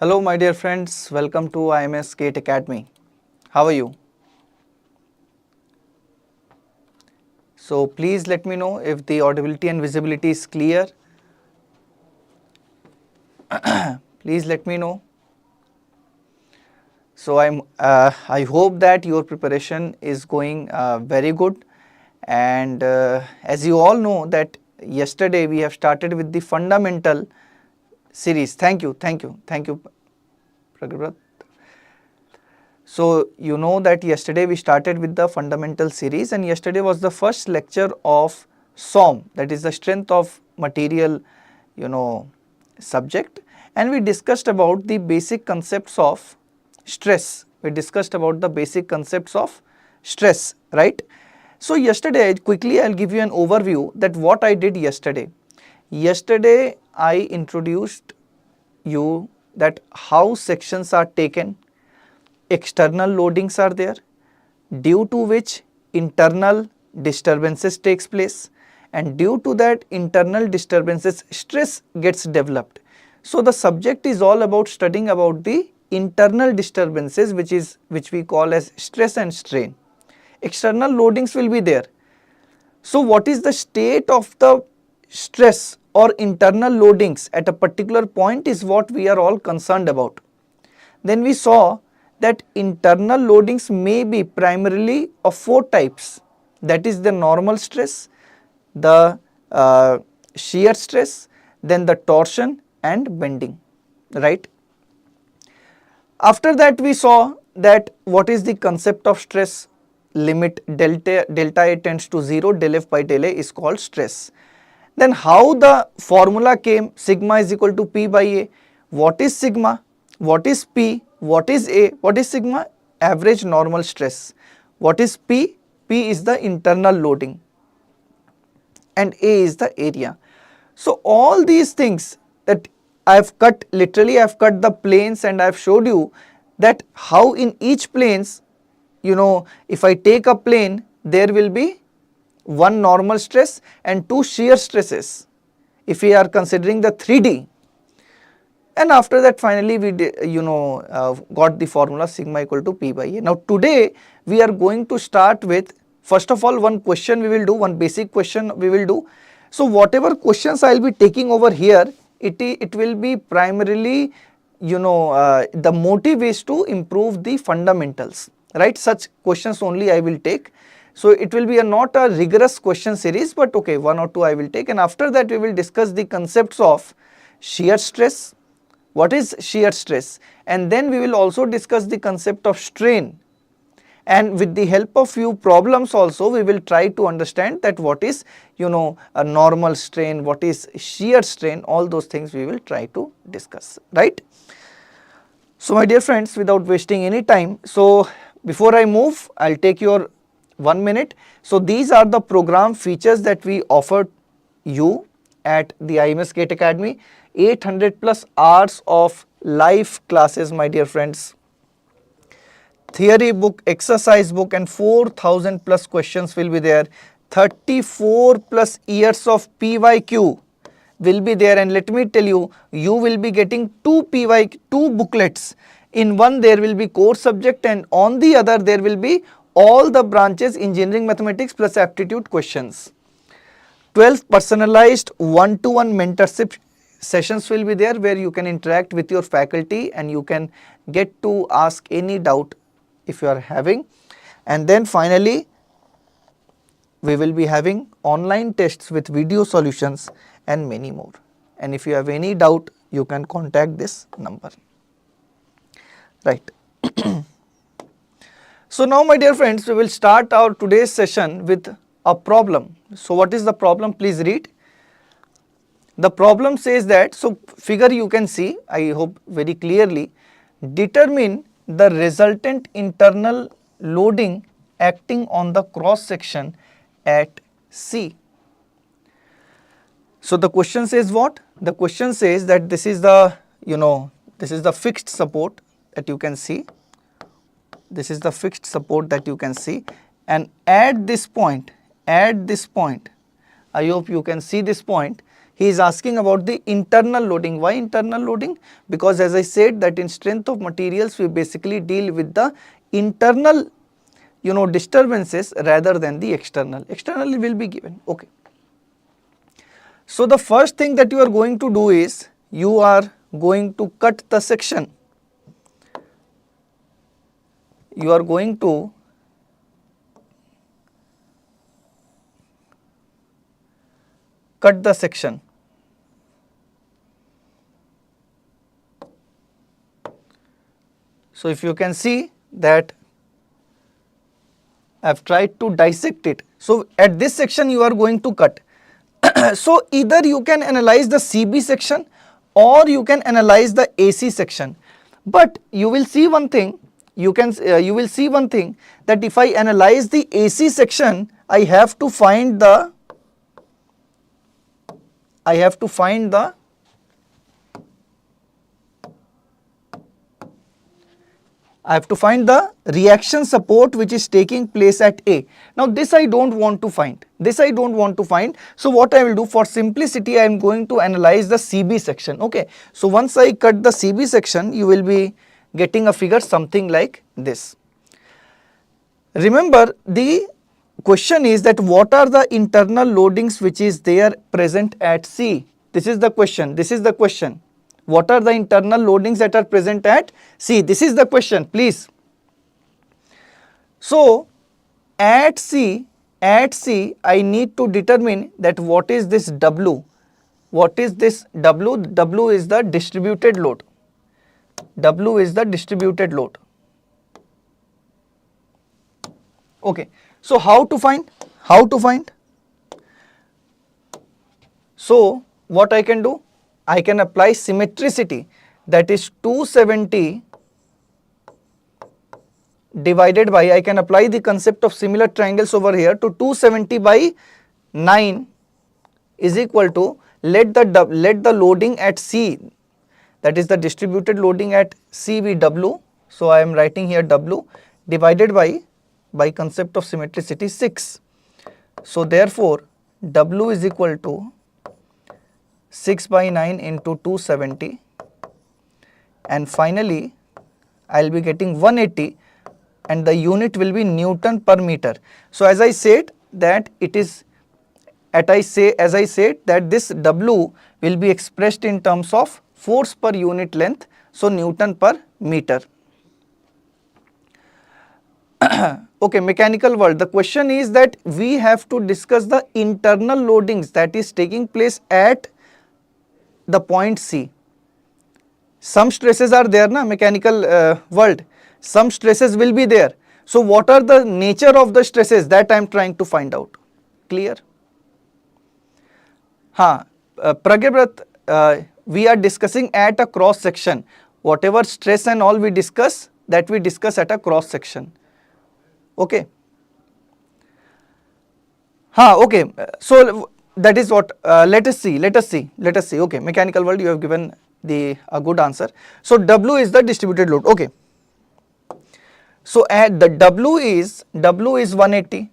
Hello my dear friends, welcome to IMS Academy. How are you? So please let me know if the audibility and visibility is clear. Please let me know. So I hope that your preparation is going very good, and as you all know that yesterday we have started with the fundamental series. Thank you, Pragrat. So you know that yesterday we started with the fundamental series, and yesterday was the first lecture of SOM, that is the strength of material, subject, and we discussed about the basic concepts of stress. We discussed about the basic concepts of stress, right? So yesterday, quickly I'll give you an overview that what I did yesterday. Yesterday I introduced you that how sections are taken, external loadings are there, due to which internal disturbances takes place, and due to that internal disturbances stress gets developed. So the subject is all about studying about the internal disturbances, which we call as stress and strain. External loadings will be there. So what is the state of the stress or internal loadings at a particular point is what we are all concerned about. Then we saw that internal loadings may be primarily of four types, that is the normal stress, the shear stress, then the torsion and bending, right? After that we saw that what is the concept of stress, limit delta A tends to 0, del F by del A is called stress. Then how the formula came, sigma is equal to P by A. What is sigma? What is P? What is A? What is sigma? Average normal stress. What is P? P is the internal loading and A is the area. So all these things that I have cut, literally I have cut the planes and I have showed you that how in each planes, if I take a plane, there will be one normal stress and two shear stresses if we are considering the 3D. And after that finally we got the formula sigma equal to P by A. Now today we are going to start with, first of all, one question we will do, one basic question we will do. So whatever questions I will be taking over here, it will be primarily, the motive is to improve the fundamentals, right? Such questions only I will take. So it will be not a rigorous question series, but okay, one or two I will take, and after that we will discuss the concepts of shear stress. What is shear stress? And then we will also discuss the concept of strain, and with the help of few problems also we will try to understand that what is a normal strain, what is shear strain, all those things we will try to discuss, right? So my dear friends, without wasting any time, so before I move, I'll take your 1 minute. So these are the program features that we offer you at the IMS Academy. 800 plus hours of live classes, my dear friends. Theory book, exercise book, and 4,000 plus questions will be there. 34 plus years of PYQ will be there, and let me tell you, you will be getting two booklets. In one there will be core subject, and on the other there will be all the branches engineering mathematics plus aptitude questions. 12 personalized one-to-one mentorship sessions will be there, where you can interact with your faculty and you can get to ask any doubt if you are having. And then finally we will be having online tests with video solutions and many more. And if you have any doubt, you can contact this number, right? So now my dear friends, we will start our today's session with a problem. So what is the problem? Please read. The problem says that, so figure you can see, I hope very clearly, determine the resultant internal loading acting on the cross section at C. So the question says what? The question says that this is the, this is the fixed support that you can see. This is the fixed support that you can see, and at this point, I hope you can see this point, He is asking about the internal loading. Why internal loading? Because as I said that in strength of materials we basically deal with the internal disturbances rather than the external. Externally will be given. Okay. So the first thing that you are going to do is you are going to cut the section. You are going to cut the section. So if you can see that I have tried to dissect it. So at this section you are going to cut. So either you can analyze the CB section or you can analyze the AC section. But you will see one thing, you will see one thing, that if I analyze the AC section, I have to find the reaction support which is taking place at A. Now this I don't want to find. So what I will do, for simplicity I am going to analyze the CB section. Okay. So once I cut the CB section, you will be getting a figure something like this. Remember, the question is that what are the internal loadings which is there present at C? This is the question. What are the internal loadings that are present at C? This is the question, please. So at C I need to determine that what is this W. What is this W? W is the distributed load. Okay. So how to find? So what I can do? I can apply symmetricity, that is 270 divided by, I can apply the concept of similar triangles over here, to 270 by 9 is equal to, let the loading at C, that is the distributed loading at C, be W. So I am writing here W, divided by concept of symmetricity 6. So therefore W is equal to 6 by 9 into 270, and finally I will be getting 180, and the unit will be Newton per meter. So as I said that it is, as I said that this W will be expressed in terms of force per unit length, so Newton per meter. Okay, mechanical world. The question is that we have to discuss the internal loadings that is taking place at the point C. Some stresses are there na mechanical world, some stresses will be there. So what are the nature of the stresses, that I am trying to find out. Clear? Pragyabrat, we are discussing at a cross section. Whatever stress and all we discuss, that we discuss at a cross section. Okay. Okay. So that is what, let us see. Okay, mechanical world, you have given a good answer. So W is the distributed load. Okay. So at the W is 180.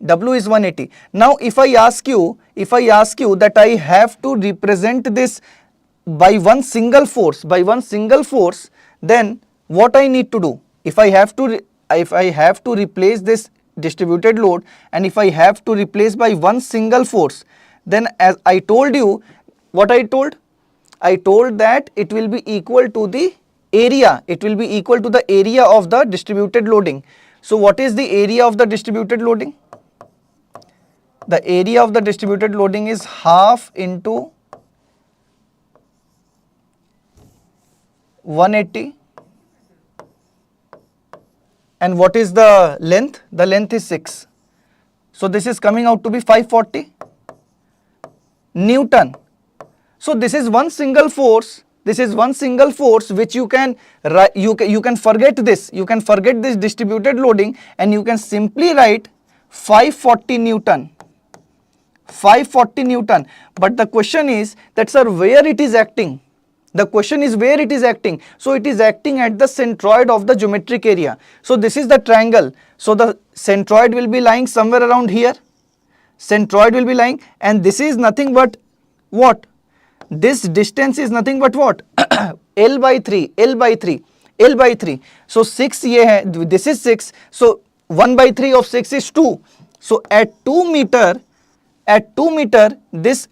Now if I ask you that I have to represent this by one single force, then what I need to do? If I have to replace this distributed load, and if I have to replace by one single force, then as I told you, what I told that it will be equal to the area, of the distributed loading. So what is the area of the distributed loading? The area of the distributed loading is half into 180, and what is the length? The length is 6. So this is coming out to be 540 Newton. So this is one single force. Which you can forget this. You can forget this distributed loading, and you can simply write 540 Newton. But the question is that, sir, where it is acting? The question is where it is acting. So it is acting at the centroid of the geometric area. So this is the triangle. So the centroid will be lying somewhere around here. And this is nothing but what? This distance is nothing but what? L by 3, L by 3, L by 3. So 6 ये है, this is 6. So 1 by 3 of 6 is 2. So at 2 meter, this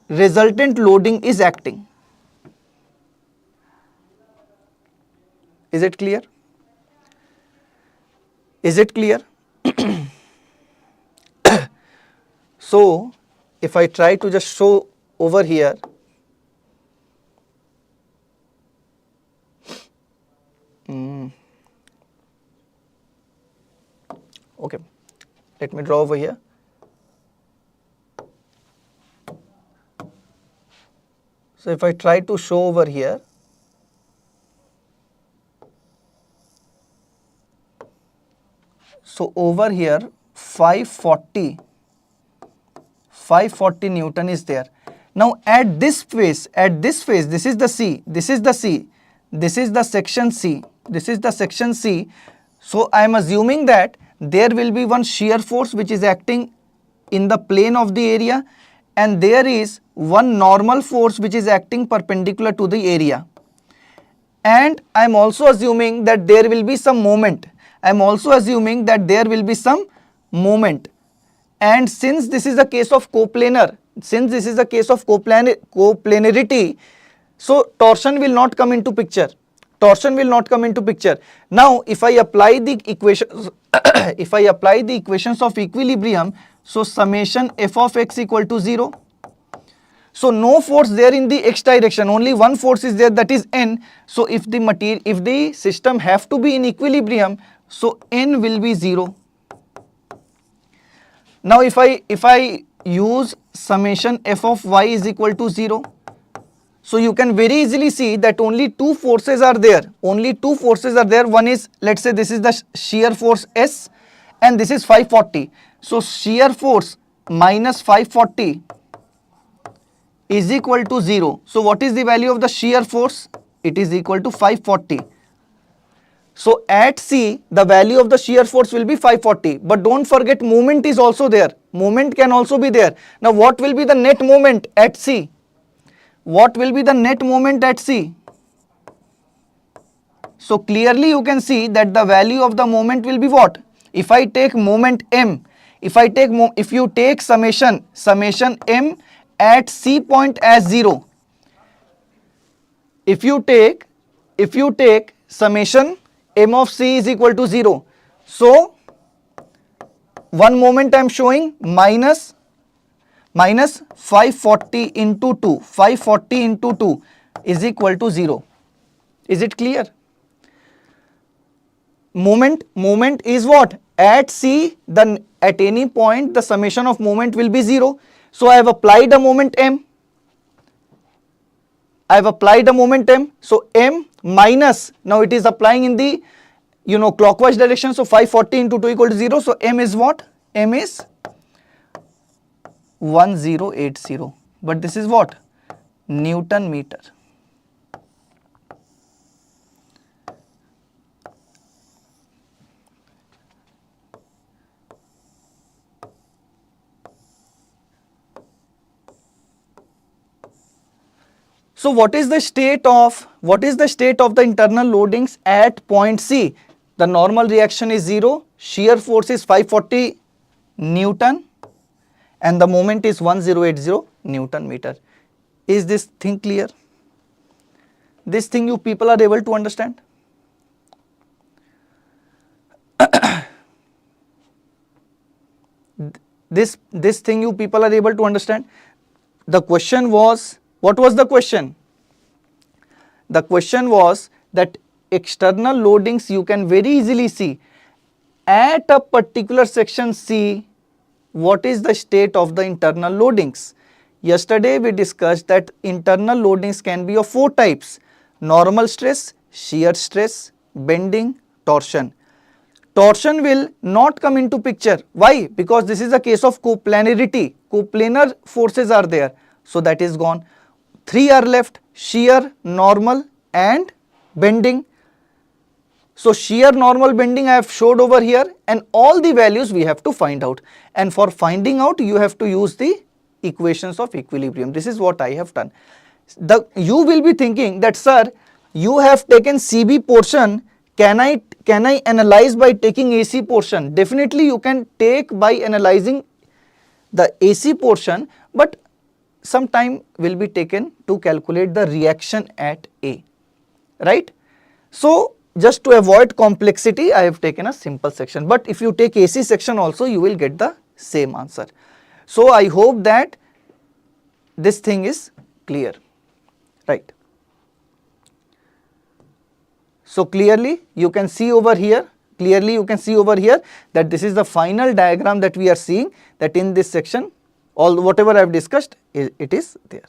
resultant loading is acting. Is it clear? Is it clear? So if I try to just show over here, okay, let me draw over here. So if I try to show over here, so over here 540 Newton is there. Now at this phase, this is the C, this is the C, this is the section C, this is the section C. So I am assuming that there will be one shear force which is acting in the plane of the area, and there is one normal force which is acting perpendicular to the area. And I am also assuming that there will be some moment. And since this is a case of coplanarity, so torsion will not come into picture. Now if I apply the equations of equilibrium, so summation f of x equal to 0. So no force there in the x direction, only one force is there, that is n. So if the system have to be in equilibrium, so n will be 0. Now if I use summation f of y is equal to 0, so you can very easily see that only two forces are there. One is, let's say this is the shear force S, and this is 540. So shear force minus 540 is equal to 0. So what is the value of the shear force? It is equal to 540. So at C, the value of the shear force will be 540. But don't forget, moment is also there. Moment can also be there. Now what will be the net moment at C? So clearly you can see that the value of the moment will be what? If I take moment M, if you take summation M at C point as 0, if you take summation M of C is equal to 0, so one moment I am showing minus 540 into 2 is equal to 0. Is it clear? Moment is what? At C, then at any point the summation of moment will be 0. So I have applied a moment M. So M minus, now it is applying in the clockwise direction. So 540 into 2 equal to 0. So M is what? M is 1080. But this is what? Newton meter. So what is the state of the internal loadings at point C? The normal reaction is 0, shear force is 540 Newton, and the moment is 1080 Newton meter. Is this thing clear? This thing you people are able to understand? This thing you people are able to understand? The question was, what was the question? The question was that external loadings you can very easily see at a particular section C, what is the state of the internal loadings. Yesterday we discussed that internal loadings can be of 4 types: normal stress, shear stress, bending, torsion. Torsion will not come into picture. Why? Because this is a case of coplanarity. Coplanar forces are there. So that is gone. 3 are left: shear, normal and bending. So shear, normal, bending I have showed over here, and all the values we have to find out. And for finding out you have to use the equations of equilibrium. This is what I have done. You will be thinking that, sir, you have taken CB portion, can I analyze by taking AC portion? Definitely you can take by analyzing the AC portion, but some time will be taken to calculate the reaction at A, right? So just to avoid complexity, I have taken a simple section, but if you take AC section also, you will get the same answer. So I hope that this thing is clear, right? So clearly you can see over here, that this is the final diagram that we are seeing, that in this section all whatever I have discussed, it is there.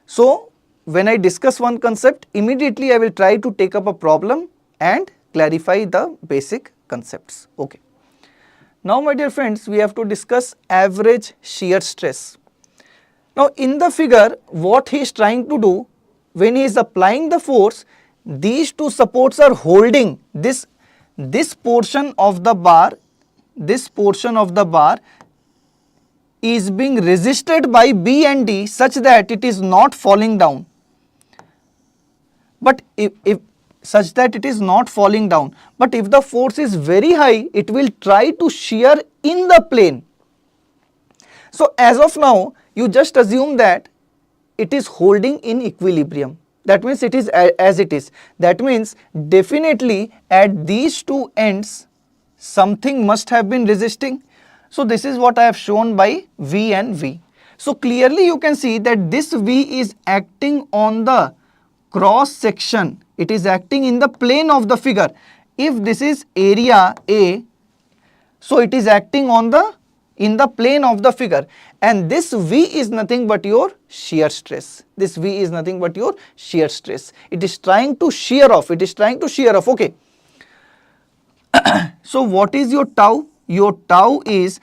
So when I discuss one concept, immediately I will try to take up a problem and clarify the basic concepts. Okay. Now my dear friends, we have to discuss average shear stress. Now in the figure, what he is trying to do, when he is applying the force, these two supports are holding this portion of the bar, is being resisted by B and D such that it is not falling down. But if the force is very high, it will try to shear in the plane. So as of now, you just assume that it is holding in equilibrium. That means it is as it is. That means definitely at these two ends something must have been resisting. So this is what I have shown by V and V. So clearly you can see that this V is acting on the cross section. It is acting in the plane of the figure. If this is area A, so it is acting in the plane of the figure, and this V is nothing but your shear stress. This V is nothing but your shear stress. It is trying to shear off. Okay. So what is your tau? Your tau is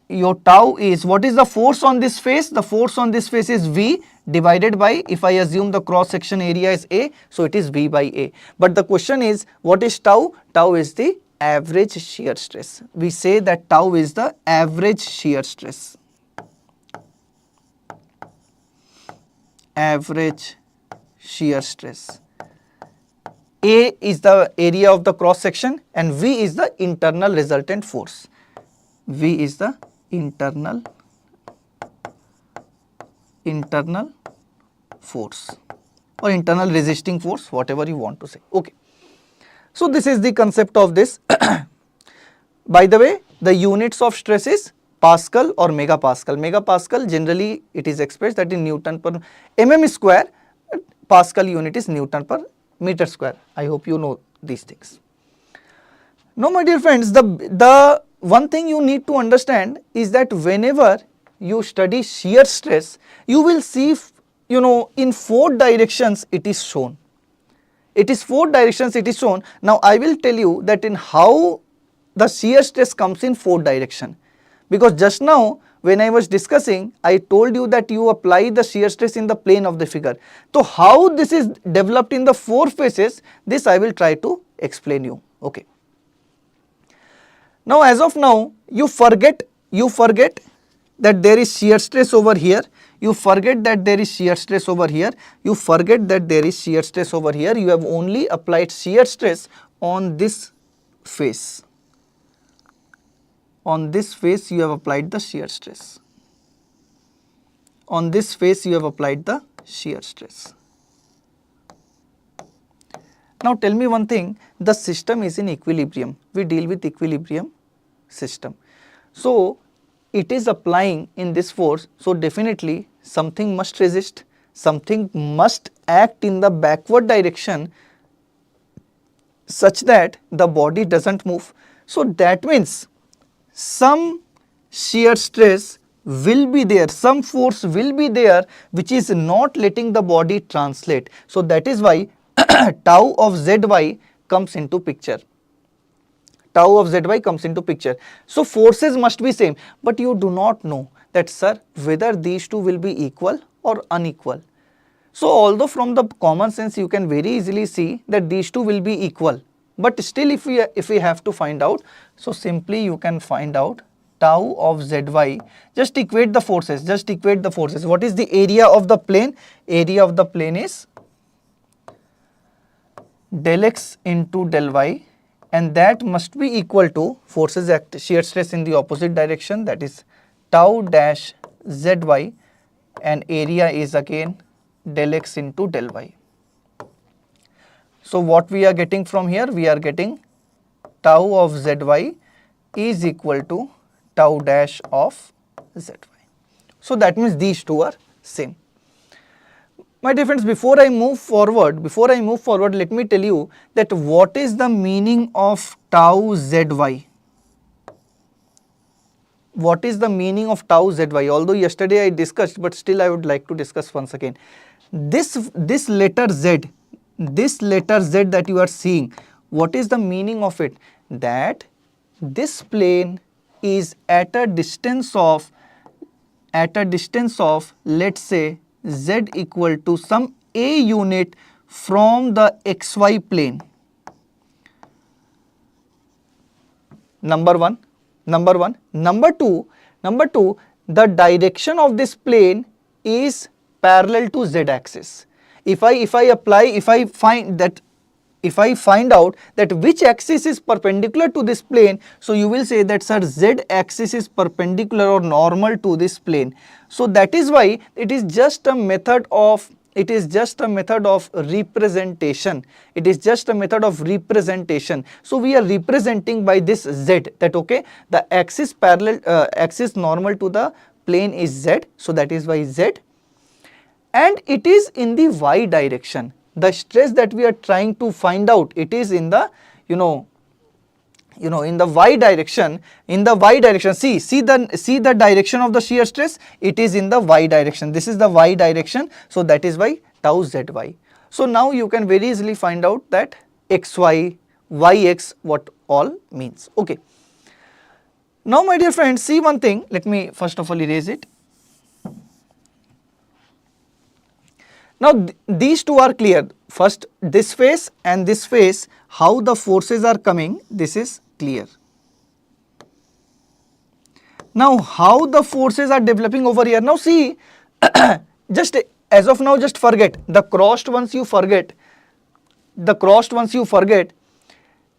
what is the force on this face? The force on this face is V divided by, if I assume the cross section area is A, so it is V by A. But the question is, what is tau? Tau is the average shear stress. We say that tau is the average shear stress. Average shear stress. A is the area of the cross section and V is the internal resultant force. V is the internal force or internal resisting force, whatever you want to say. Okay. So this is the concept of this. By the way, the units of stress is Pascal or megapascal. Megapascal generally it is expressed that in Newton per mm square. Pascal unit is Newton per meter square. I hope you know these things. Now my dear friends, the one thing you need to understand is that whenever you study shear stress, you will see, in 4 directions it is shown. It is 4 directions it is shown. Now I will tell you that in how the shear stress comes in 4 direction. Because just now when I was discussing, I told you that you apply the shear stress in the plane of the figure. So how this is developed in the 4 phases, this I will try to explain you. Okay. Now as of now, you forget that there is shear stress over here. You forget that there is shear stress over here. You forget that there is shear stress over here. You have only applied shear stress on this face. On this face you have applied the shear stress. On this face you have applied the shear stress. Now tell me one thing, the system is in equilibrium. We deal with equilibrium system. So it is applying in this force, so definitely something must resist, something must act in the backward direction such that the body doesn't move. So that means some shear stress will be there, some force will be there which is not letting the body translate. So that is why tau of Zy comes into picture. Tau of Zy comes into picture. So forces must be same, but you do not know that, sir, whether these two will be equal or unequal. So although from the common sense you can very easily see that these two will be equal, but still if we have to find out, so simply you can find out tau of zy, just equate the forces, What is the area of the plane? Area of the plane is del x into del y, and that must be equal to forces act shear stress in the opposite direction, that is tau dash zy, and area is again del x into del y. So what we are getting from here? We are getting tau of zy is equal to tau dash of zy. So that means these two are same. My dear friends, before I move forward, let me tell you that what is the meaning of tau zy. What is the meaning of tau zy? Although yesterday I discussed, but still I would like to discuss once again. This letter z, that you are seeing, what is the meaning of it? That this plane is at a distance of let's say z equal to some a unit from the xy plane. Number one. Number two, the direction of this plane is parallel to z axis. If I find out that which axis is perpendicular to this plane, so you will say that sir, z axis is perpendicular or normal to this plane. So that is why it is just a method of representation. So we are representing by this z, that okay, the axis normal to the plane is z, so that is why z, and it is in the y direction. The stress that we are trying to find out, it is in the in the y direction. See the direction of the shear stress, it is in the y direction. This is the y direction, so that is why tau zy. So now you can very easily find out that xy, yx, what all means. Okay. Now my dear friends, see one thing, let me first of all erase it. Now these two are clear. First this face and this face, how the forces are coming, this is clear. Now how the forces are developing over here? Now see, just as of now, just forget the crossed ones, you forget.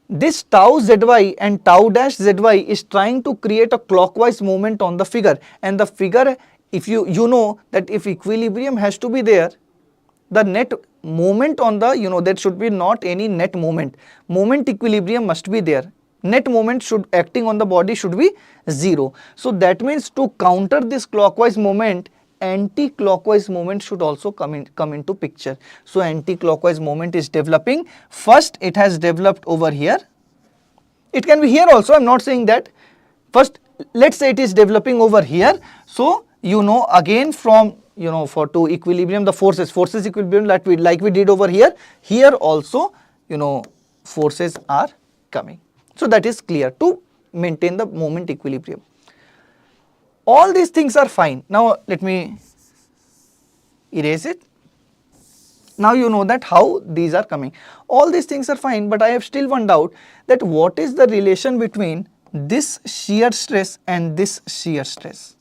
This tau zy and tau dash zy is trying to create a clockwise movement on the figure, and the figure, if you know that if equilibrium has to be there, the net moment on the, there should be not any net moment equilibrium must be there. Net moment acting on the body should be 0. So that means to counter this clockwise moment, anti-clockwise moment should also come into picture. So anti-clockwise moment is developing. First it has developed over here. It can be here also, I am not saying that. First let's say it is developing over here. So again from for to equilibrium, the forces equilibrium like we did over here, also forces are coming. So that is clear, to maintain the moment equilibrium. All these things are fine. Now let me erase it. Now you know that how these are coming. All these things are fine, but I have still one doubt, that what is the relation between this shear stress and this shear stress.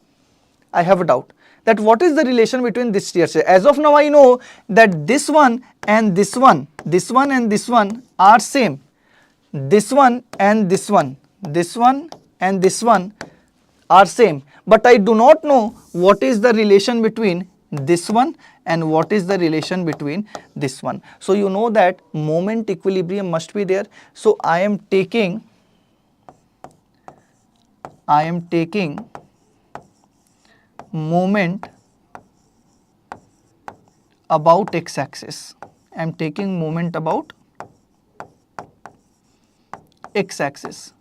I have a doubt that what is the relation between this shear stress. As of now I know that this one and this one are same. This one and this one are same, but I do not know what is the relation between this one and what is the relation between this one. So you know that moment equilibrium must be there. So I am taking moment about x-axis. I am taking moment about x-axis.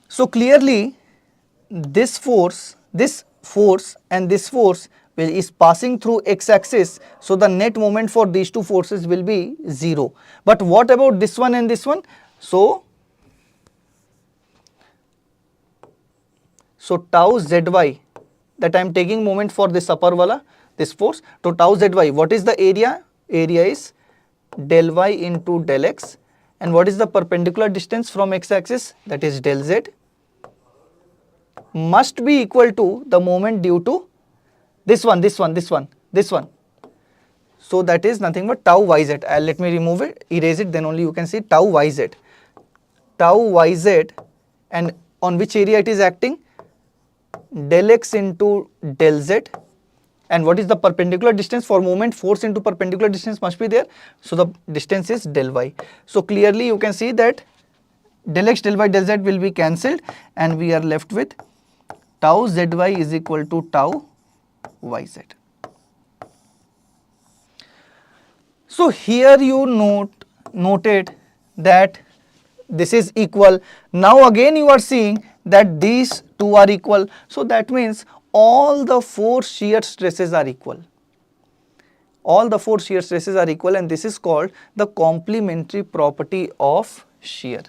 So clearly this force and this force is passing through x-axis, so the net moment for these two forces will be 0. But what about this one and this one? So tau zy, that I am taking moment for this upper wala, this force, to tau zy, what is the area? Area is del y into del x, and what is the perpendicular distance from x-axis? That is del z. must be equal to the moment due to this one. So that is nothing but tau yz. Let me remove it, erase it, then only you can see tau yz. Tau yz, and on which area it is acting? Del x into del z. And what is the perpendicular distance? For moment, force into perpendicular distance must be there. So the distance is del y. So clearly you can see that del x, del y, del z will be cancelled, and we are left with tau zy is equal to tau yz. So here you noted that this is equal. Now again you are seeing that these two are equal. So that means all the four shear stresses are equal. All the four shear stresses are equal, and this is called the complementary property of shear.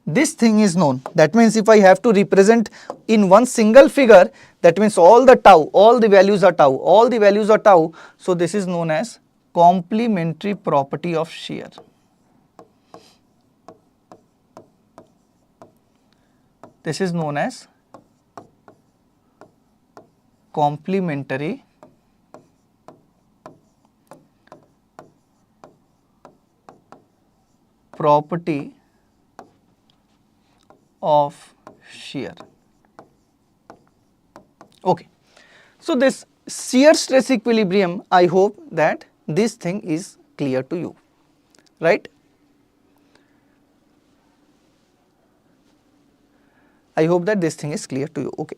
This thing is known. That means if I have to represent in one single figure, that means all the tau, all the values are tau, all the values are tau. So this is known as complementary property of shear. This is known as complementary property of shear. Okay. So this shear stress equilibrium, I hope that this thing is clear to you, right? I hope that this thing is clear to you. Okay.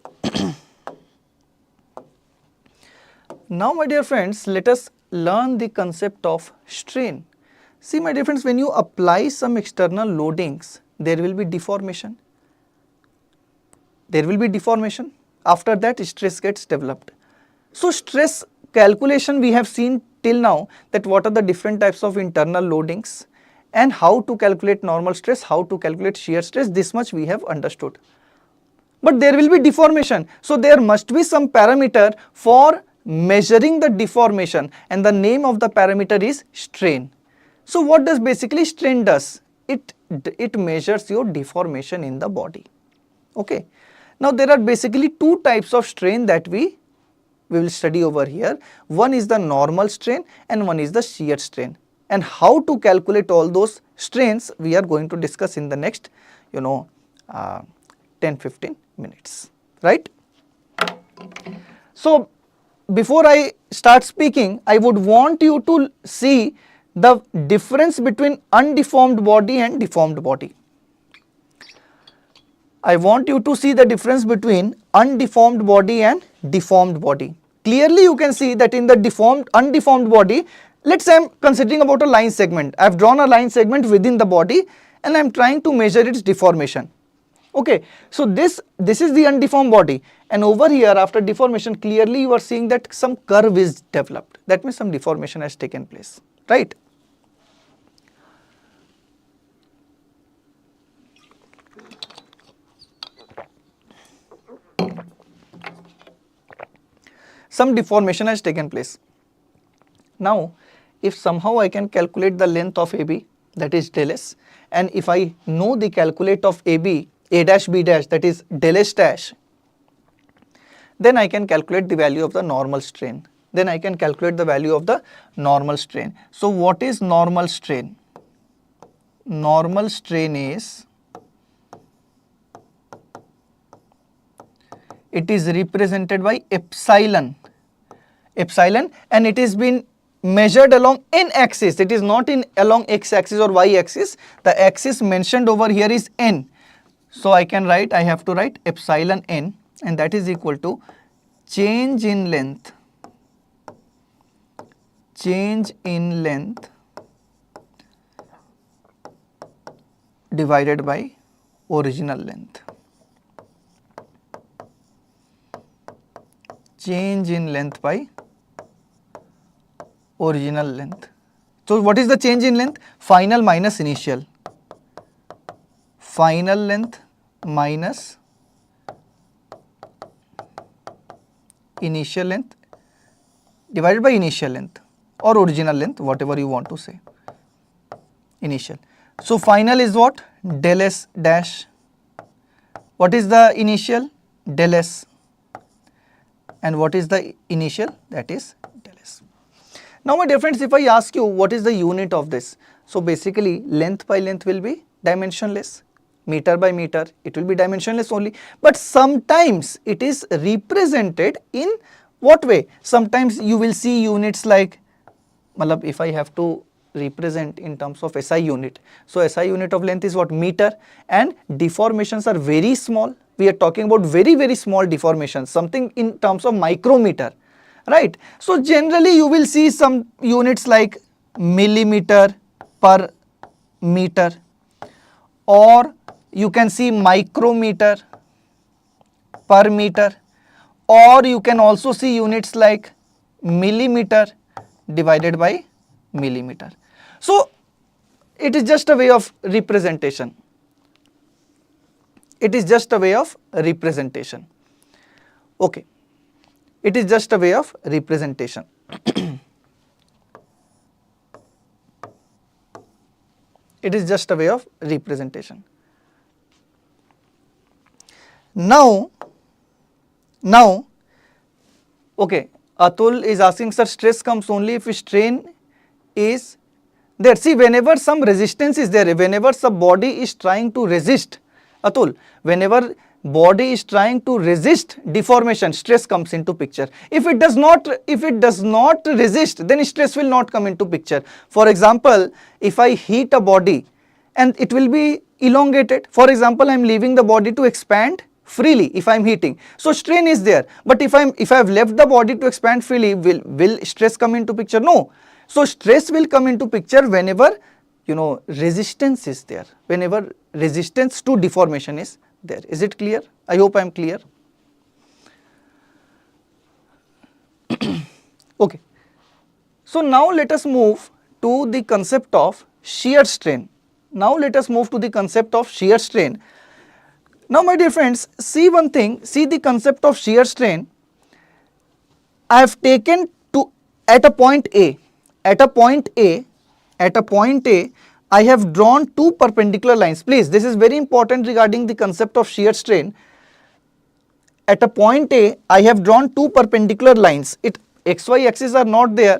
Now my dear friends, let us learn the concept of strain. See my dear friends, when you apply some external loadings, there will be deformation. There will be deformation. After that, stress gets developed. So stress calculation we have seen till now, that what are the different types of internal loadings and how to calculate normal stress, how to calculate shear stress, this much we have understood. But there will be deformation. So there must be some parameter for measuring the deformation, and the name of the parameter is strain. So what does basically strain does? It measures your deformation in the body. Okay. Now there are basically two types of strain that we will study over here. One is the normal strain and one is the shear strain. And how to calculate all those strains we are going to discuss in the next 10-15 minutes, right? So before I start speaking, I would want you to see the difference between undeformed body and deformed body. I want you to see the difference between undeformed body and deformed body. Clearly you can see that in the undeformed body, let's say I am considering about a line segment. I have drawn a line segment within the body and I am trying to measure its deformation. Okay, so this is the undeformed body, and over here after deformation clearly you are seeing that some curve is developed. That means some deformation has taken place, right? Some deformation has taken place. Now, if somehow I can calculate the length of AB, that is del S, and if I know the calculate of AB, A dash B dash, that is del S dash, then I can calculate the value of the normal strain. Then I can calculate the value of the normal strain. So what is normal strain? Normal strain is, it is represented by epsilon, and it is been measured along n axis. It is not along x axis or y axis. The axis mentioned over here is n. So I have to write epsilon n, and that is equal to change in length divided by original length. Change in length by original length. So what is the change in length? Final minus initial. Final length minus initial length divided by initial length or original length, whatever you want to say. Initial. So final is what? Del S dash. What is the initial? del S, and what is the initial, that is del S. Now my dear friends, if I ask you what is the unit of this, so basically length by length will be dimensionless, meter by meter it will be dimensionless only, but sometimes it is represented in what way? Sometimes you will see units like, matlab if I have to represent in terms of SI unit, so SI unit of length is what? Meter, and deformations are very small. We are talking about very small deformations, something in terms of micrometer, right? So generally you will see some units like millimeter per meter, or you can see micrometer per meter, or you can also see units like millimeter divided by millimeter. So it is just a way of representation. It is just a way of representation. Okay. It is just a way of representation. It is just a way of representation. Now, okay, Atul is asking, sir, stress comes only if strain is there. See, whenever some resistance is there, whenever some body is trying to resist, Atul, whenever body is trying to resist deformation, stress comes into picture. If it does not resist, then stress will not come into picture. For example, if I heat a body and it will be elongated, for example, I am leaving the body to expand freely if I am heating, so strain is there. But if I have left the body to expand freely, will stress come into picture? No. So stress will come into picture whenever resistance is there, whenever resistance to deformation is there. Is it clear? I hope I am clear. Okay. So now let us move to the concept of shear strain. Now let us move to the concept of shear strain. Now my dear friends, see one thing, see the concept of shear strain. I have taken at a point A, I have drawn two perpendicular lines. Please, this is very important regarding the concept of shear strain. At a point A, I have drawn two perpendicular lines. XY axis are not there.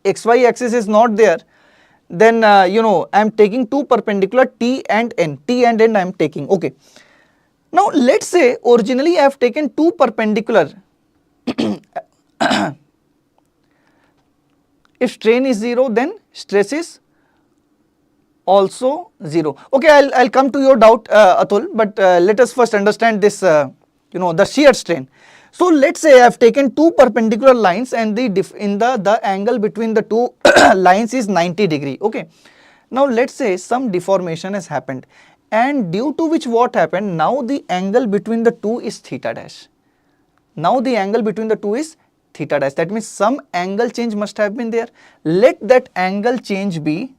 XY axis is not there. Then I am taking two perpendicular T and N. I am taking. Okay. Now let's say originally I have taken two perpendicular. If strain is 0, then stress is also 0. Okay, I'll come to your doubt, Atul, but let us first understand this, the shear strain. So let's say I have taken two perpendicular lines and the angle between the two lines is 90 degree. Okay. Now let's say some deformation has happened, and due to which what happened, now the angle between the two is theta dash. Now the angle between the two is theta dash. That means some angle change must have been there. Let that angle change be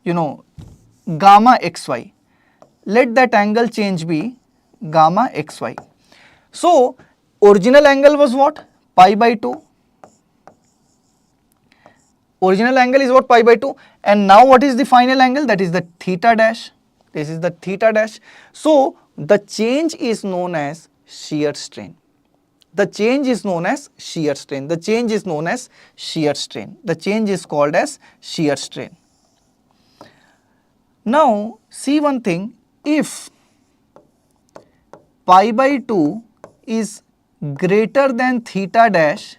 gamma xy. Let that angle change be gamma xy. So original angle was what? Pi by 2. Original angle is what? Pi by 2. And now what is the final angle? That is the theta dash. This is the theta dash. So the change is known as shear strain. The change is known as shear strain. The change is known as shear strain. The change is called as shear strain. Now see one thing, if pi by 2 is greater than theta dash,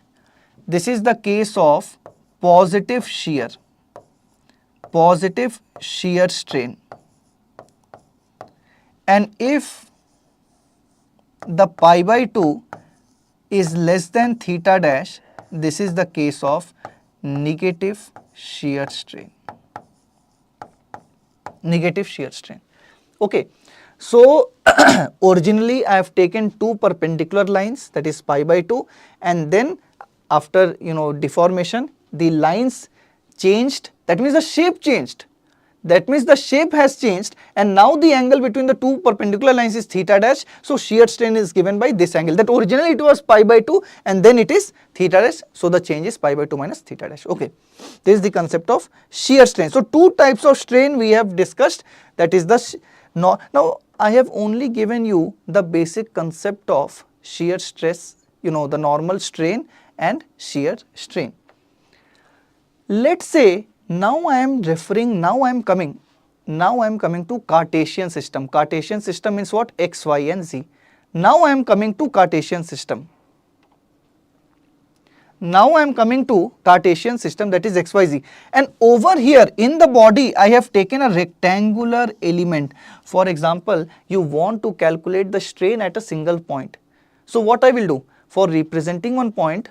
this is the case of positive shear strain. And if the pi by 2 is less than theta dash, this is the case of negative shear strain. Negative shear strain. Okay. So originally I have taken two perpendicular lines, that is pi by 2, and then after deformation the lines changed, that means the shape changed. That means the shape has changed, and now the angle between the two perpendicular lines is theta dash. So shear strain is given by this angle. That originally it was pi by 2 and then it is theta dash. So the change is pi by 2 minus theta dash. Okay. This is the concept of shear strain. So two types of strain we have discussed. That is the now I have only given you the basic concept of shear stress, the normal strain and shear strain. Let's say now I am coming to Cartesian system. Cartesian system means what? X, Y and Z. Now I am coming to Cartesian system. Now I am coming to Cartesian system, that is XYZ, and over here in the body I have taken a rectangular element. For example, you want to calculate the strain at a single point. So what I will do, for representing one point,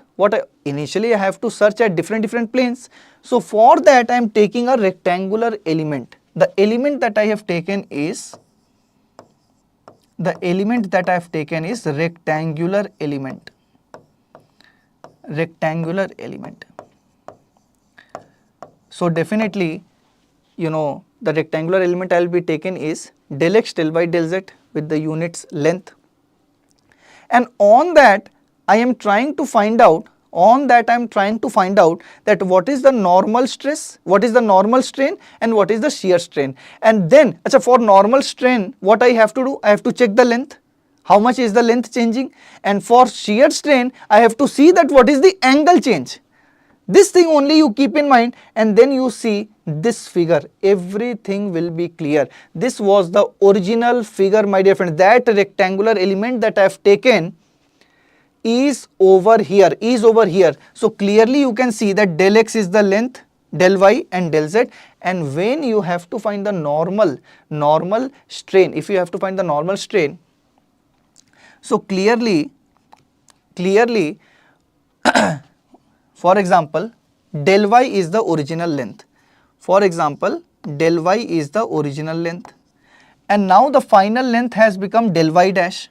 initially I have to search at different planes. So for that I am taking a rectangular element. The element that I have taken is rectangular element. So definitely, the rectangular element I will be taken is del x del y del z with the units length, and on that I am trying to find out that what is the normal stress, what is the normal strain and what is the shear strain. And then for normal strain what I have to do, I have to check the length. How much is the length changing? And for shear strain, I have to see that what is the angle change. This thing only you keep in mind, and then you see this figure. Everything will be clear. This was the original figure, my dear friend. That rectangular element that I have taken is over here, So clearly you can see that del x is the length, del y and del z, and when you have to find the normal strain, if you have to find the normal strain, so clearly for example, del y is the original length. And now the final length has become del y dash.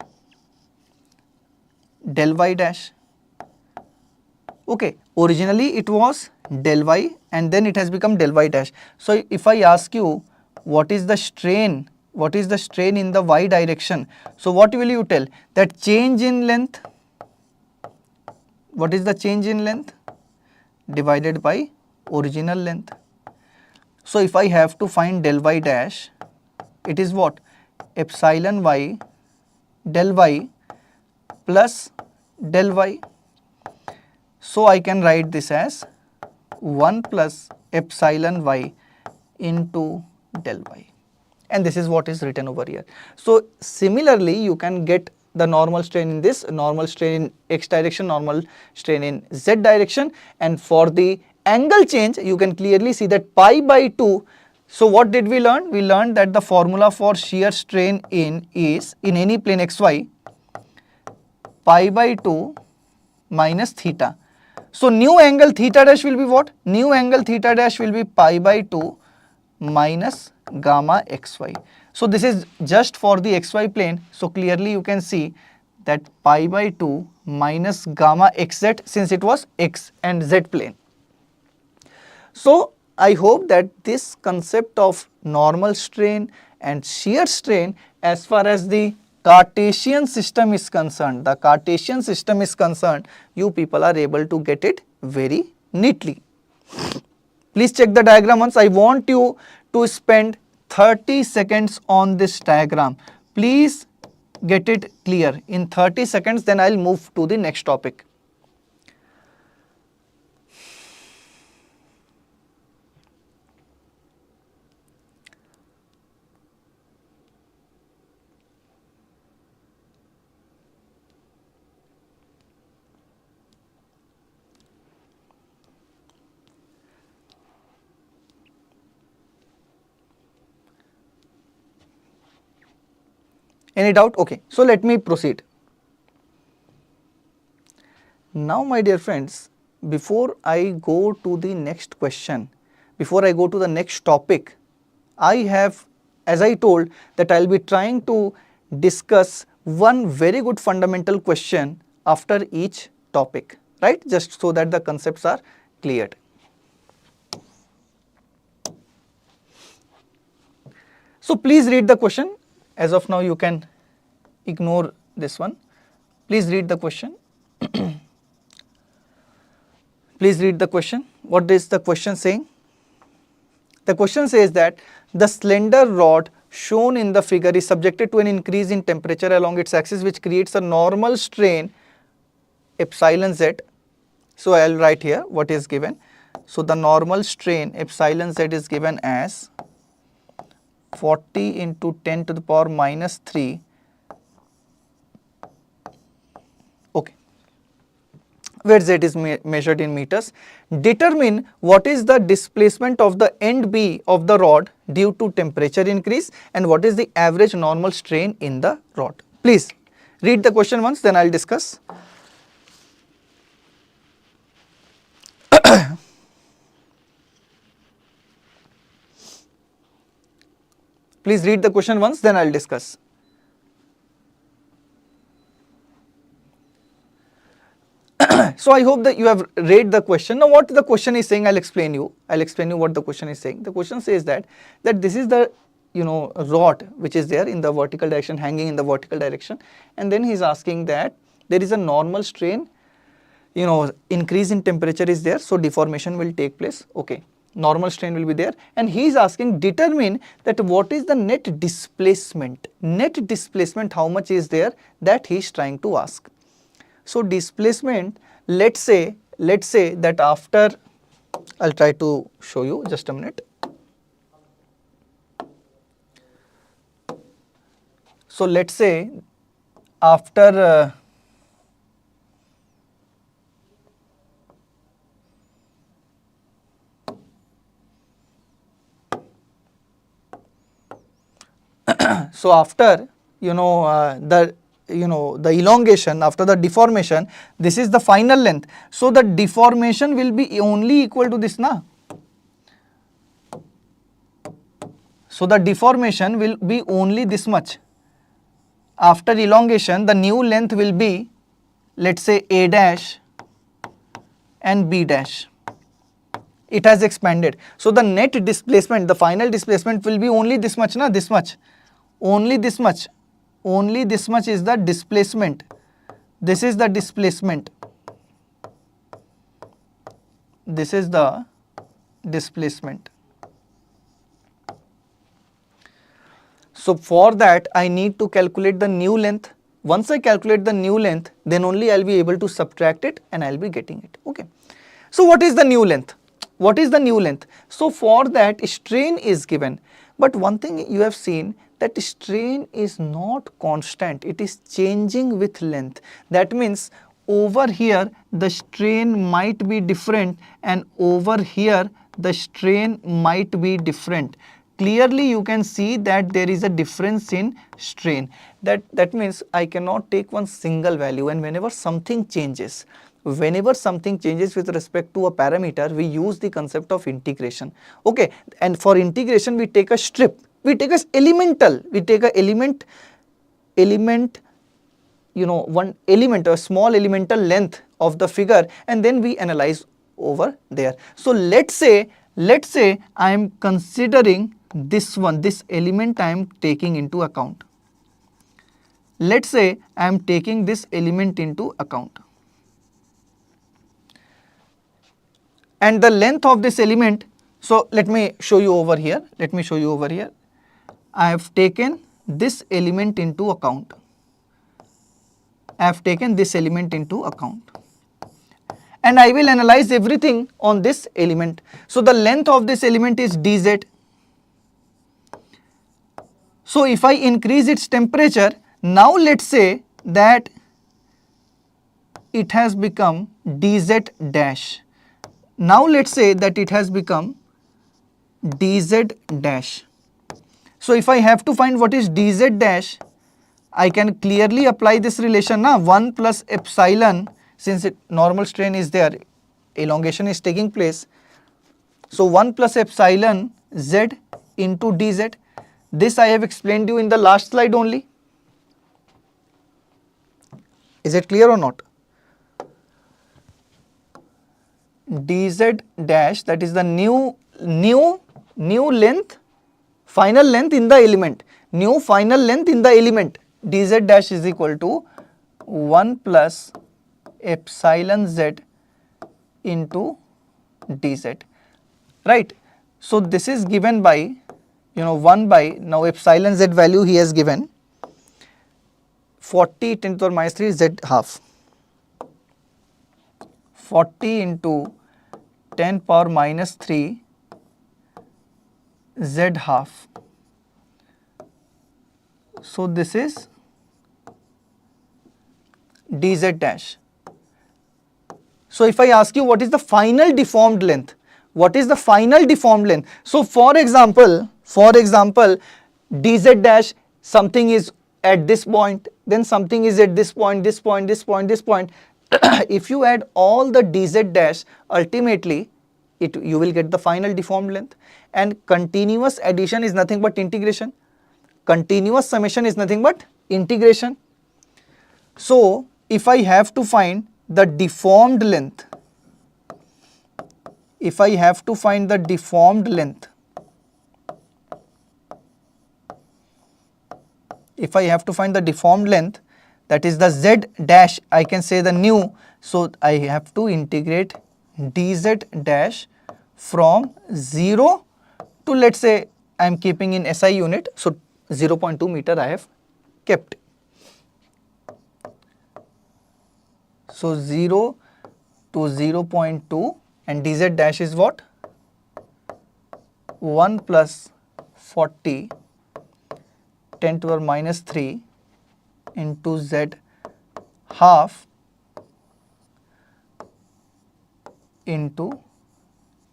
Okay, originally it was del y and then it has become del y dash. So if I ask you what is the strain in the y direction, so what will you tell? That change in length, what is the change in length? Divided by original length. So if I have to find del y dash, it is what? Epsilon y del y plus del y. So I can write this as 1 plus epsilon y into del y, and this is what is written over here. So similarly you can get the normal strain in this, normal strain in x direction, normal strain in z direction, and for the angle change you can clearly see that pi by 2. So what did we learn? We learned that the formula for shear strain is in any plane xy, pi by 2 minus theta. So new angle theta dash will be what? New angle theta dash will be pi by 2 minus gamma xy. So this is just for the xy plane. So clearly you can see that pi by 2 minus gamma xz, since it was x and z plane. So I hope that this concept of normal strain and shear strain as far as the Cartesian system is concerned, you people are able to get it very neatly. Please check the diagram once. I want you to spend 30 seconds on this diagram. Please get it clear in 30 seconds, then I will move to the next topic. Any doubt? Okay, so let me proceed. Now my dear friends, before I go to the next question, before I go to the next topic, I have, as I told, that I will be trying to discuss one very good fundamental question after each topic, right? Just so that the concepts are cleared. So please read the question. As of now you can ignore this one. Please read the question. Please read the question. What is the question saying? The question says that the slender rod shown in the figure is subjected to an increase in temperature along its axis, which creates a normal strain epsilon z. So I will write here what is given. So the normal strain epsilon z is given as 40 into 10 to the power minus 3, okay, where z is measured in meters. Determine what is the displacement of the end B of the rod due to temperature increase and what is the average normal strain in the rod. Please read the question once, then I will discuss. Please read the question once, then I will discuss. So I hope that you have read the question. Now what the question is saying, I'll explain you what the question is saying. The question says that this is the rod which is there in the vertical direction, hanging in the vertical direction, and then he is asking that there is a normal strain, increase in temperature is there, so deformation will take place, okay, normal strain will be there, and he is asking determine that what is the net displacement, how much is there, that he is trying to ask. So displacement, let's say that after, I'll try to show you, just a minute. So let's say after so after the elongation, after the deformation, this is the final length. So the deformation will be only equal to this, na? So the deformation will be only this much. After elongation, the new length will be, let's say, A dash and B dash. It has expanded. So the net displacement, the final displacement will be only this much, na? This much. Only this much. Only this much is the displacement. This is the displacement. This is the displacement. So for that I need to calculate the new length. Once I calculate the new length, then only I will be able to subtract it and I will be getting it. Okay. So what is the new length? What is the new length? So for that strain is given. But one thing you have seen, that strain is not constant, it is changing with length. That means over here the strain might be different and over here the strain might be different. Clearly you can see that there is a difference in strain. That means I cannot take one single value, and whenever something changes with respect to a parameter, we use the concept of integration. Okay, and for integration we take a strip, we take a elemental, we take a element, one element, a small elemental length of the figure, and then we analyze over there. So let's say I am considering this one, this element I am taking into account. Let's say I am taking this element into account, and the length of this element, so let me show you over here, I have taken this element into account. And I will analyze everything on this element. So the length of this element is dz. So if I increase its temperature, now let's say that it has become dz dash. Now let's say that it has become dz dash. So if I have to find what is dz dash, I can clearly apply this relation, na, 1 plus epsilon, since normal strain is there, elongation is taking place. So 1 plus epsilon z into dz. This I have explained you in the last slide only. Is it clear or not? Dz dash, that is the new length, final length in the element, new final length in the element. Dz dash is equal to 1 plus epsilon z into dz, right? So this is given by 1 by, now epsilon z value he has given 40 10 to the power minus 3 z half, 40 into 10 power minus 3 z half. So this is dz dash. So if I ask you what is the final deformed length, what is the final deformed length? So for example, dz dash, something is at this point, then something is at this point, this point, this point, this point. If you add all the dz dash, ultimately you will get the final deformed length. And continuous addition is nothing but integration. Continuous summation is nothing but integration. So if I have to find the deformed length, if I have to find the deformed length, if I have to find the deformed length, that is the z dash, I can say the nu. So I have to integrate dz dash from 0 to, let's say I am keeping in SI unit, so 0.2 meter I have kept. So 0 to 0.2, and dz dash is what? 1 plus 40 10 to the power minus 3 into z half into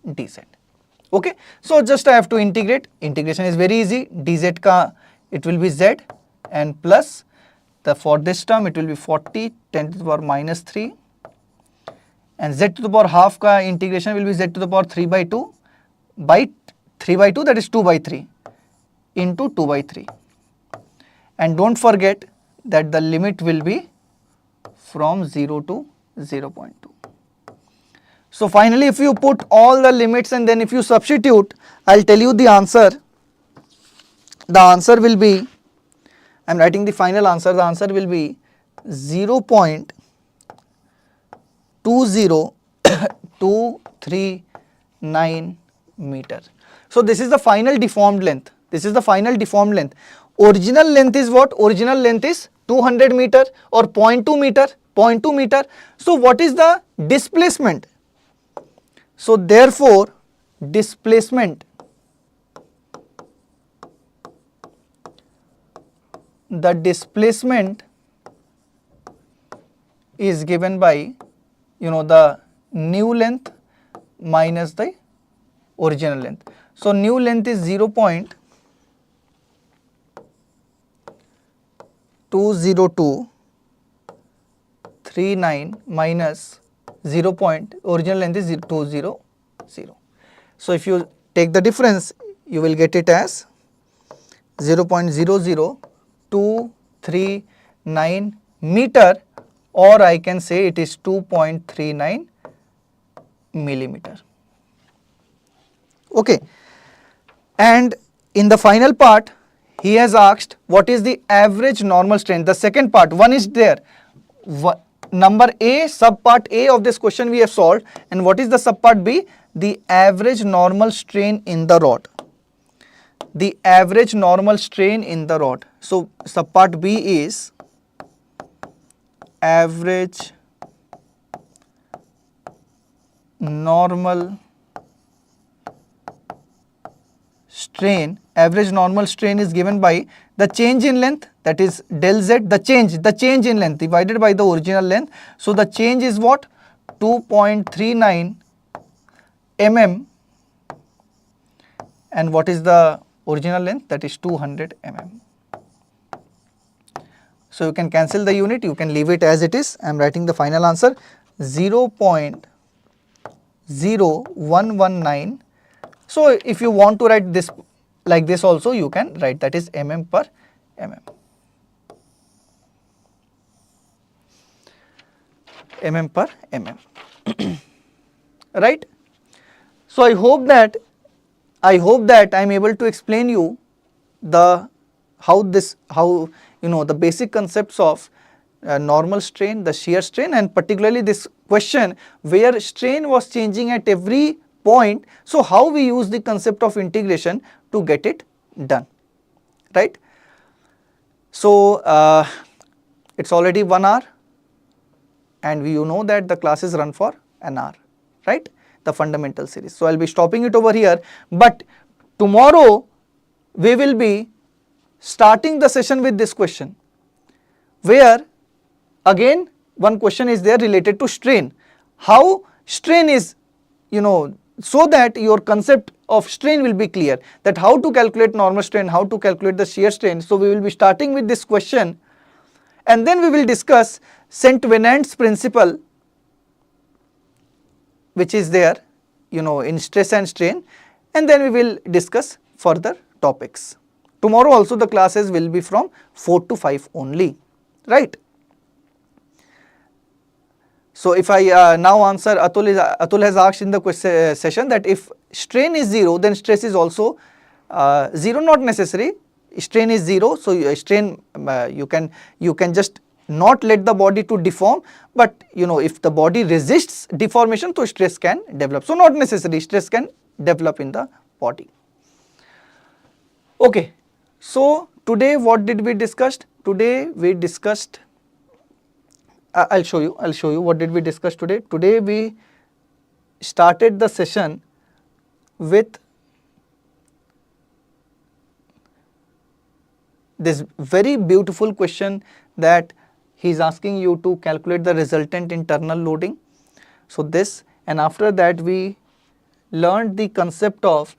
dz. Okay, so just I have to integrate. Integration is very easy. Dz ka it will be z, and plus for this term it will be 40 10 to the power minus 3, and z to the power half ka integration will be z to the power 3 by 2 by 3 by 2, that is 2 by 3 into 2 by 3. And don't forget that the limit will be from 0 to 0.2. So finally, if you put all the limits and then if you substitute, I will tell you the answer. The answer will be, I am writing the final answer, the answer will be 0.20239 meter. So this is the final deformed length. This is the final deformed length. Original length is what? Original length is 200 meter or 0.2 meter, 0.2 meter. So what is the displacement? So therefore, displacement, the displacement is given by, the new length minus the original length. So new length is 0.20239 minus 0. Original length is 200. So if you take the difference, you will get it as 0.00239 meter, or I can say it is 2.39 millimeter. Okay, and in the final part he has asked what is the average normal strain. The second part, one is there, number A, sub part A of this question we have solved, and what is the sub part B? The average normal strain in the rod. The average normal strain in the rod. So sub part B is average normal strain. Average normal strain is given by the change in length, that is del z, the change in length divided by the original length. So the change is what? 2.39 mm, and what is the original length? That is 200 mm. So you can cancel the unit, you can leave it as it is. I am writing the final answer 0.0119. So if you want to write this like this also, you can write, that is mm per mm. Mm per mm. Right? So I hope that I am able to explain you the the basic concepts of normal strain, the shear strain, and particularly this question where strain was changing at every point. So how we use the concept of integration to get it done, right? So it's already 1 hour, and you know that the classes run for an hour, right? The fundamental series. So I'll be stopping it over here, but tomorrow we will be starting the session with this question, where again one question is there related to strain. How strain is, so that your concept of strain will be clear, that how to calculate normal strain, how to calculate the shear strain. So we will be starting with this question, and then we will discuss St. Venant's principle, which is there, in stress and strain, and then we will discuss further topics. Tomorrow also the classes will be from 4 to 5 only, right? So if I now answer, Atul has asked in the question session that if strain is 0, then stress is also 0. Not necessary, strain is 0, so strain, you can just not let the body to deform, but if the body resists deformation, so stress can develop. So not necessary, stress can develop in the body. Okay, so today what did we discuss? Today we discussed, I'll show you what did we discuss today. Today we started the session with this very beautiful question, that he is asking you to calculate the resultant internal loading. So this, and after that we learned the concept of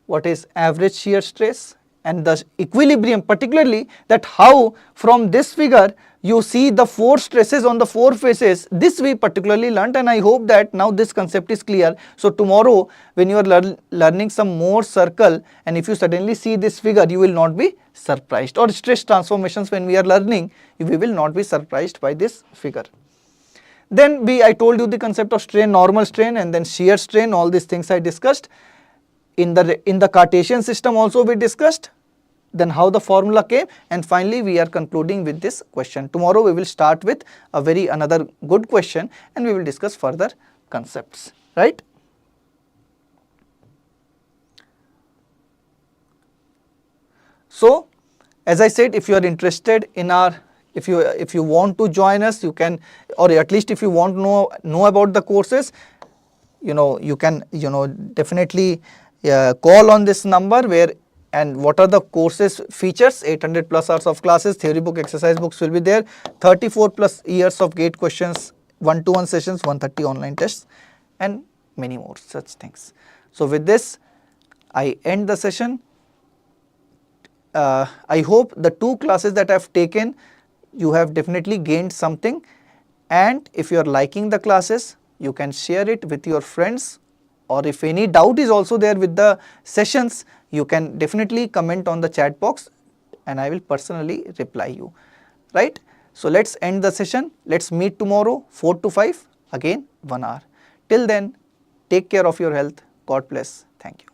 what is average shear stress and the equilibrium, particularly that how from this figure you see the 4 stresses on the 4 faces. This we particularly learnt, and I hope that now this concept is clear. So tomorrow when you are learning some more circle, and if you suddenly see this figure, you will not be surprised, or stress transformations when we are learning, we will not be surprised by this figure. Then I told you the concept of strain, normal strain, and then shear strain. All these things I discussed. In the Cartesian system also we discussed, then how the formula came, and finally we are concluding with this question. Tomorrow we will start with another good question, and we will discuss further concepts, right? So as I said, if you are interested in our, if you want to join us, you can, or at least if you want to know about the courses, you can definitely call on this number, where, and what are the courses features: 800 plus hours of classes, theory book, exercise books will be there, 34 plus years of gate questions, 1-to-1 sessions, 130 online tests, and many more such things. So with this I end the session. I hope the 2 classes that I have taken, you have definitely gained something, and if you are liking the classes, you can share it with your friends, or if any doubt is also there with the sessions, you can definitely comment on the chat box, and I will personally reply you, right? So let's end the session. Let's meet tomorrow 4 to 5, again 1 hour. Till then, take care of your health. God bless. Thank you.